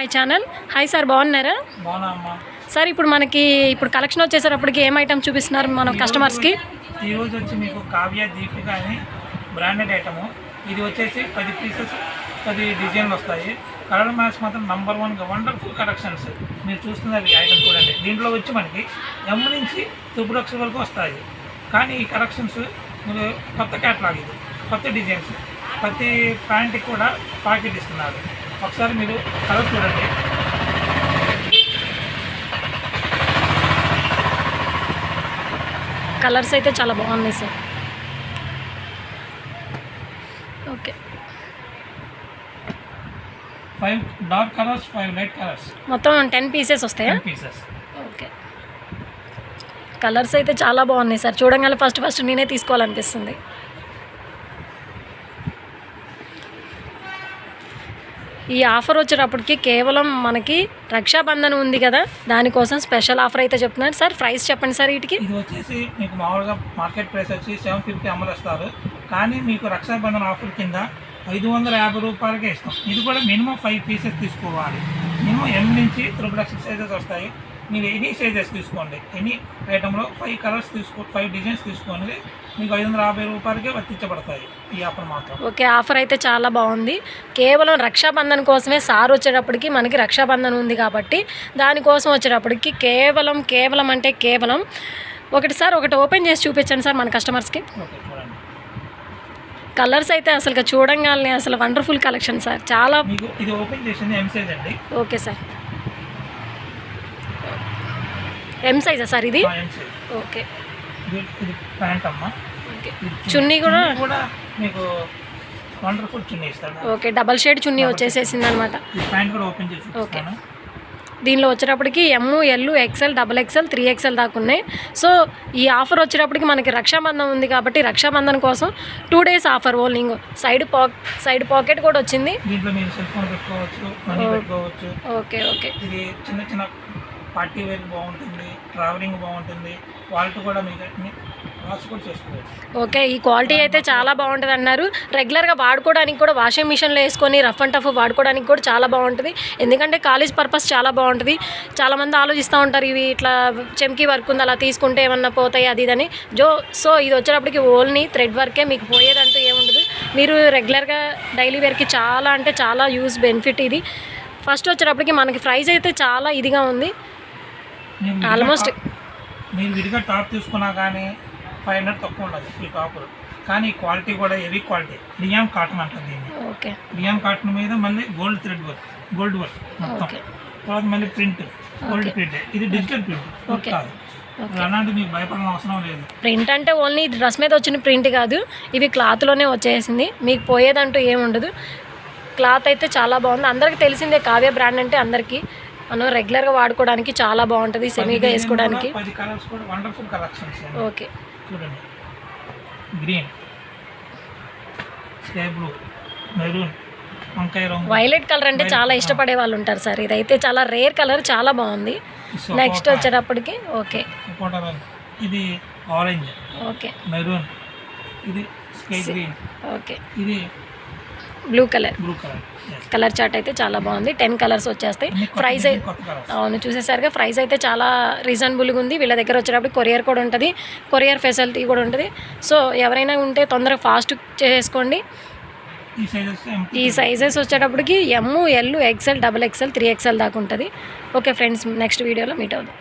My channel. Hi sir, బాగున్నారా? Sir ఇప్పుడు మనకి కలెక్షన్ వచ్చేసరికి ఏం ఐటమ్ చూపిస్తున్నారు మన కస్టమర్స్కి? ఈరోజు వచ్చి మీకు కావ్య దీపిక అని బ్రాండెడ్ ఐటము. ఇది వచ్చేసి 10 పీసెస్ 10 డిజైన్లు వస్తాయి. కలర్ మ్యాచ్ మాత్రం నెంబర్ 1గా వండర్ఫుల్ కలెక్షన్స్. మీరు చూస్తున్నారు ఈ ఐటమ్ చూడండి. దీంట్లో వచ్చి మనకి M నుంచి 2 లక్షల వరకు వస్తాయి. కానీ ఈ కలెక్షన్స్ మీరు కొత్త క్యాటలాగ్, ఇది కొత్త డిజైన్స్. ప్రతి ప్యాంట్కి కూడా పాకెట్ ఇస్తున్నారు. ఒకసారి మీరు కలర్ చూడండి. కలర్స్ అయితే చాలా బాగున్నాయి sir. Okay, 5 dark colours, 5 light colours, మొత్తం 10 పీసెస్ వస్తాయా? 10 పీసెస్. ఓకే, కలర్స్ అయితే చాలా బాగున్నాయి సార్. చూడగానే ఫస్ట్ నేనే తీసుకోవాలనిపిస్తుంది. ఈ ఆఫర్ వచ్చేటప్పటికి కేవలం మనకి రక్షాబంధన్ ఉంది కదా, దానికోసం స్పెషల్ ఆఫర్ అయితే చెప్తున్నారు సార్. ప్రైస్ చెప్పండి సార్. వీటికి ఇది వచ్చేసి మీకు మామూలుగా మార్కెట్ ప్రైస్ వచ్చి 750 అమలుస్తారు. కానీ మీకు రక్షాబంధన్ ఆఫర్ కింద 550 రూపాయలకే ఇస్తాం. ఇది కూడా మినిమం 5 పీసెస్ తీసుకోవాలి. మినిమం M నుంచి 3 లక్షల సైజెస్ వస్తాయి. మీరు ఎనీ సైజెస్ తీసుకోండి. ఎనీ ఐటెంలో 5 కలర్స్ 5 డిజైన్స్ తీసుకోండి. మీకు 550 రూపాయలకే వర్తించబడతాయి ఈ ఆఫర్ మాత్రం. ఓకే, ఆఫర్ అయితే చాలా బాగుంది. కేవలం రక్షాబంధన్ కోసమే. సార్ వచ్చేటప్పటికి మనకి రక్షాబంధన్ ఉంది కాబట్టి దానికోసం వచ్చేటప్పటికి కేవలం అంటే కేవలం ఒకటి ఓపెన్ చేసి చూపించండి సార్ మన కస్టమర్స్కి. ఓకే, చూడండి. కలర్స్ అయితే అసలు చూడంగానే అసలు వండర్ఫుల్ కలెక్షన్ సార్. చాలా మీకు ఇది ఓపెన్ చేసింది M సైజ్ అండి. ఓకే సార్, M సైజా సార్ ఇది? ఓకే, ఇది ప్యాంట్ అమ్మా. ఓకే, చున్నీ కూడా మీకు వండర్ఫుల్ చున్నీ ఇస్తాను. ఓకే, డబల్ షేడ్ చున్నీ వచ్చేసేసింది అనమాట. ప్యాంట్ కూడా ఓపెన్ చేసి. ఓకే, దీనిలో వచ్చేటప్పటికి M, L, XL, XXL, 3XL దాకా ఉన్నాయి. సో ఈ ఆఫర్ వచ్చేటప్పటికి మనకి రక్షాబంధన్ ఉంది కాబట్టి రక్షాబంధన్ కోసం 2 days offer only. Side pocket కూడా వచ్చింది. దీంట్లో మీరు సెల్ ఫోన్ పెట్టుకోవచ్చు, మనీ పెట్టుకోవచ్చు. ఓకే ఓకే, ఇది చిన్న పార్టీ వేర్ బాగుంటుంది, ట్రావెలింగ్ బాగుంటుంది. క్వాలిటీ కూడా మీకు వాష్ కూడా చేసుకోవచ్చు. ఓకే, ఈ క్వాలిటీ అయితే చాలా బాగుంటుంది అన్నారు. రెగ్యులర్గా వాడుకోవడానికి కూడా వాషింగ్ మిషన్లో వేసుకొని రఫ్ అండ్ టఫ్ వాడుకోవడానికి కూడా చాలా బాగుంటుంది. ఎందుకంటే కాలేజ్ పర్పస్ చాలా బాగుంటుంది. చాలామంది ఆలోచిస్తూ ఉంటారు ఇవి ఇట్లా చెమ్కీ వర్క్ ఉంది అలా తీసుకుంటే ఏమన్నా పోతాయి అది ఇదని. సో ఇది వచ్చేటప్పటికి ఓన్లీ థ్రెడ్ వర్కే, మీకు పోయేదంటూ ఏముండదు. మీరు రెగ్యులర్గా డైలీ వేర్కి చాలా అంటే చాలా యూజ్ బెనిఫిట్ ఇది. ఫస్ట్ వచ్చేటప్పటికి మనకి ప్రైస్ అయితే చాలా ఇదిగా ఉంది. ఆల్మోస్ట్ మీరు విడిగా టాప్ తీసుకున్నా కానీ 500 తక్కువ ఉండదు ఈ టాపులు. కానీ క్వాలిటీ కూడా హెవీ క్వాలిటీ. లియాన్ కాటన్ అంటుంది దీన్ని. ఓకే, లియాన్ కాటన్ మీద మళ్ళీ gold thread work, gold work మొత్తం. తర్వాత మళ్ళీ ప్రింట్, గోల్డ్ ప్రింట్. ఇది డిజిటల్ ప్రింట్ కాదు. అలాంటి మీకు భయపడాల్సిన అవసరం లేదు. ప్రింట్ అంటే ఓన్లీ డ్రెస్ మీద వచ్చిన ప్రింట్ కాదు, ఇవి క్లాత్లోనే వచ్చేసింది. మీకు పోయేదంటూ ఏముండదు. క్లాత్ అయితే చాలా బాగుంది. అందరికీ తెలిసిందే కావ్య బ్రాండ్ అంటే అందరికీ. మనం రెగ్యులర్గా వాడుకోవడానికి చాలా బాగుంటుంది, సెమీగా వేసుకోవడానికి. 10 కలర్స్ కూడా వండర్ఫుల్ కలెక్షన్స్. ఓకే, చూడండి. గ్రీన్, స్కై బ్లూ, మెరూన్, వంకాయ రంగు, వైలెట్ కలర్ అంటే చాలా ఇష్టపడే వాళ్ళు ఉంటారు సార్. ఇదైతే చాలా రేర్ కలర్, చాలా బాగుంది. నెక్స్ట్ వచ్చేటప్పటికి ఓకే, ఇది ఆరెంజ్, ఓకే, మెరూన్, ఇది స్కై గ్రీన్, ఓకే, ఇది బ్లూ కలర్. కలర్ చార్ట్ అయితే చాలా బాగుంది. 10 కలర్స్ వచ్చేస్తాయి. ప్రైస్ అవును చూసేసరిగా ప్రైస్ అయితే చాలా రీజనబుల్గా ఉంది. వీళ్ళ దగ్గర వచ్చేటప్పుడు కొరియర్ కూడా ఉంటుంది, కొరియర్ ఫెసిలిటీ కూడా ఉంటుంది. సో ఎవరైనా ఉంటే తొందరగా ఫాస్ట్ చేసుకోండి. ఈ సైజెస్ వచ్చేటప్పటికి M, L, XL, XXL, 3XL దాకా ఉంటుంది. ఓకే ఫ్రెండ్స్, నెక్స్ట్ వీడియోలో మీట్ అవుదాం.